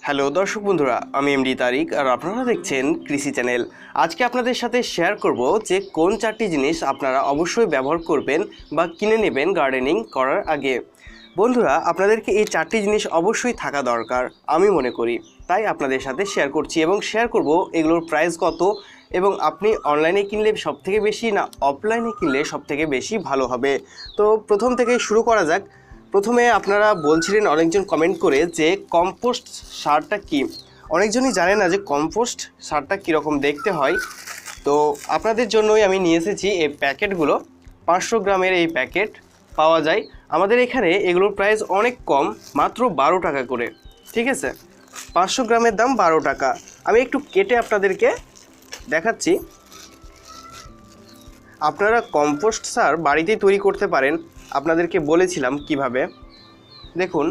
Hello দর্শক বন্ধুরা, আমি এমডি তারিক আর আপনারা দেখছেন কৃষি চ্যানেল। আজকে আপনাদের সাথে শেয়ার করব যে কোন চারটি জিনিস আপনারা অবশ্যই ব্যবহার করবেন বা কিনে নেবেন গার্ডেনিং করার আগে। বন্ধুরা, আপনাদেরকে এই চারটি জিনিস অবশ্যই থাকা দরকার আমি মনে করি, তাই আপনাদের সাথে শেয়ার করছি এবং শেয়ার করব এগুলোর প্রাইস কত এবং আপনি অনলাইনে কিনলে সবথেকে বেশি না অফলাইনে কিনলে সবথেকে বেশি ভালো হবে। তো প্রথম থেকে শুরু করা যাক। প্রথমে আপনারা বলছিলেন অনেকজন কমেন্ট করে যে কম্পোস্ট সারটা কি। অনেকজনই জানে না যে কম্পোস্ট সারটা কীরকম দেখতে হয়। তো আপনাদের জন্যই আমি নিয়ে এসেছি এই প্যাকেটগুলো। 500 গ্রামের এই প্যাকেট পাওয়া যায় আমাদের এখানে। এগুলোর প্রাইস অনেক কম, মাত্র 12 টাকা করে। ঠিক আছে, 500 গ্রামের দাম 12 টাকা। আমি একটু কেটে আপনাদেরকে দেখাচ্ছি। আপনারা কম্পোস্ট সার বাড়িতেই তৈরি করতে পারেন, আপনাদেরকে বলেছিলাম কিভাবে। দেখুন,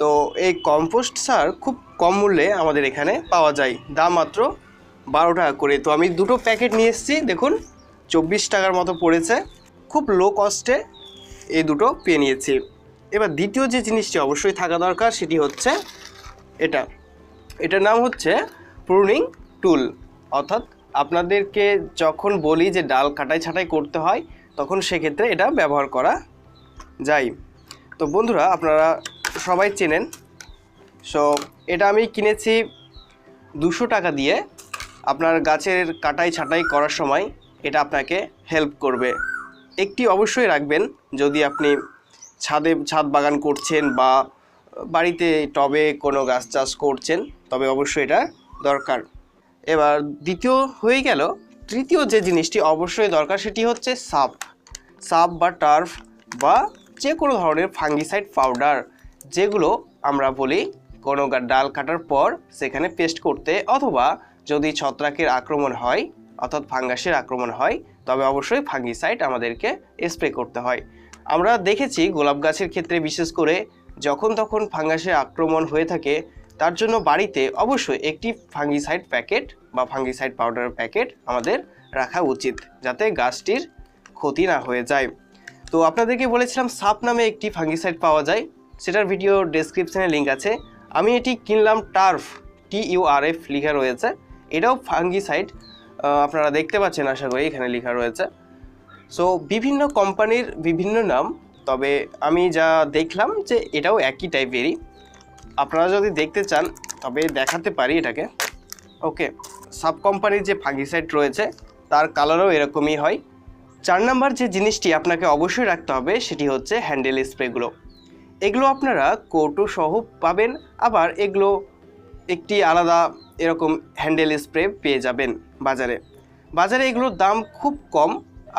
তো এই কম্পোস্ট সার খুব কম মূল্যে আমাদের এখানে পাওয়া যায়, দাম মাত্র 12 টাকা করে। তো আমি দুটো প্যাকেট নিয়ে এসেছি, দেখুন 24 টাকার মতো পড়েছে। খুব লো কস্টে এই দুটো পেয়ে নিয়েছি। এবার দ্বিতীয় যে জিনিসটি অবশ্যই থাকা দরকার সেটি হচ্ছে এটার নাম হচ্ছে প্রুনিং টুল। অর্থাৎ আপনাদেরকে যখন বলি যে ডাল কাটাই ছাঁটাই করতে হয় তখন সেক্ষেত্রে এটা ব্যবহার করা যায়। তো বন্ধুরা, আপনারা সবাই চেনেন। সো এটা আমি কিনেছি 200 টাকা দিয়ে। আপনার গাছের কাটাই ছাঁটাই করার সময় এটা আপনাকে হেল্প করবে। একটি অবশ্যই রাখবেন, যদি আপনি ছাদ বাগান করছেন বা বাড়িতে টবে কোনো গাছ চাষ করছেন তবে অবশ্যই এটা দরকার। এবার দ্বিতীয় হয়ে গেল। তৃতীয় যে জিনিসটি অবশ্যই দরকার সেটি হচ্ছে সাপ বা টার্ফ বা যে কোনো ধরনের ফাঙ্গিসাইড পাউডার, যেগুলো আমরা বলি কোনো ডাল কাটার পর সেখানে পেস্ট করতে, অথবা যদি ছত্রাকের আক্রমণ হয় অর্থাৎ ফাঙ্গাসের আক্রমণ হয় তবে অবশ্যই ফাঙ্গিসাইড আমাদেরকে স্প্রে করতে হয়। আমরা দেখেছি গোলাপ গাছের ক্ষেত্রে বিশেষ করে যখন তখন ফাঙ্গাসের আক্রমণ হয়ে থাকে, তার জন্য বাড়িতে অবশ্যই একটি ফাঙ্গিসাইড প্যাকেট বা ফাঙ্গিসাইড পাউডার প্যাকেট আমাদের রাখা উচিত, যাতে গাছটির ক্ষতি না হয়ে যায়। তো আপনাদেরকে বলেছিলাম সাপ নামে একটি ফাঙ্গিসাইড পাওয়া যায়, সেটার ভিডিও ডেসক্রিপশানে লিঙ্ক আছে। আমি এটি কিনলাম, টার্ফ TURF লেখা রয়েছে। এটাও ফাঙ্গিসাইড, আপনারা দেখতে পাচ্ছেন আশা করি এখানে লেখা রয়েছে। সো বিভিন্ন কোম্পানির বিভিন্ন নাম, তবে আমি যা দেখলাম যে এটাও একই টাইপেরই। আপনারা যদি দেখতে চান তবে দেখাতে পারি এটাকে। ওকে, সাব কোম্পানির যে ফাঙ্গিসাইড রয়েছে তার কালারও এরকমই হয়। 4 নাম্বার যে জিনিসটি আপনাকে অবশ্যই রাখতে হবে সেটি হচ্ছে হ্যান্ডেল স্প্রেগুলো। এগুলো আপনারা কৌটো সহ পাবেন, আবার এগুলো একটি আলাদা এরকম হ্যান্ডেল স্প্রে পেয়ে যাবেন বাজারে এগুলোর দাম খুব কম,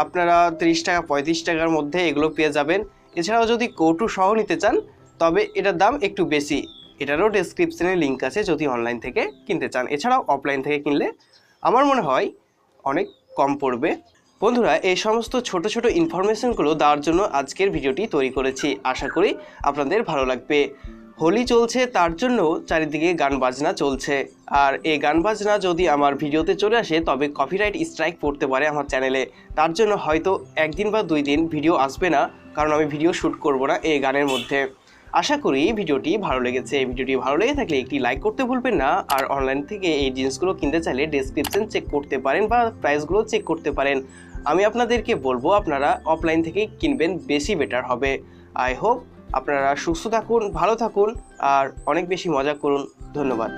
আপনারা 30 টাকা 35 টাকার মধ্যে এগুলো পেয়ে যাবেন। এছাড়াও যদি কৌটো সহ নিতে চান তবে এটার দাম একটু বেশি, এটারও ডেসক্রিপশনে লিঙ্ক আছে যদি অনলাইন থেকে কিনতে চান। এছাড়াও অফলাইন থেকে কিনলে আমার মনে হয় অনেক কম পড়বে। বন্ধুরা, এই সমস্ত ছোট ছোট ইনফরমেশনগুলো দেওয়ার জন্য আজকের ভিডিওটি তৈরি করেছি, আশা করি আপনাদের ভালো লাগবে। হোলি চলছে, তার জন্য চারিদিকে গান বাজনা চলছে, আর এই গান বাজনা যদি আমার ভিডিওতে চলে আসে তবে কপিরাইট স্ট্রাইক পড়তে পারে আমার চ্যানেলে। তার জন্য হয়তো 1 দিন বা 2 দিন ভিডিও আসবে না, কারণ আমি ভিডিও শ্যুট করব না এই গানের মধ্যে। আশা করি ভিডিওটি ভালো লেগেছে। ভিডিওটি ভালো লেগে থাকলে একটি লাইক করতে ভুলবেন না। আর অনলাইন থেকে এই জিনিসগুলো কিনতে চাইলে ডেসক্রিপশন চেক করতে পারেন বা প্রাইসগুলো চেক করতে পারেন। আমি আপনাদেরকে বলবো আপনারা অফলাইন থেকে কিনবেন, বেশি বেটার হবে। আই হোপ আপনারা সুস্থ থাকুন, ভালো থাকুন আর অনেক বেশি মজা করুন। ধন্যবাদ।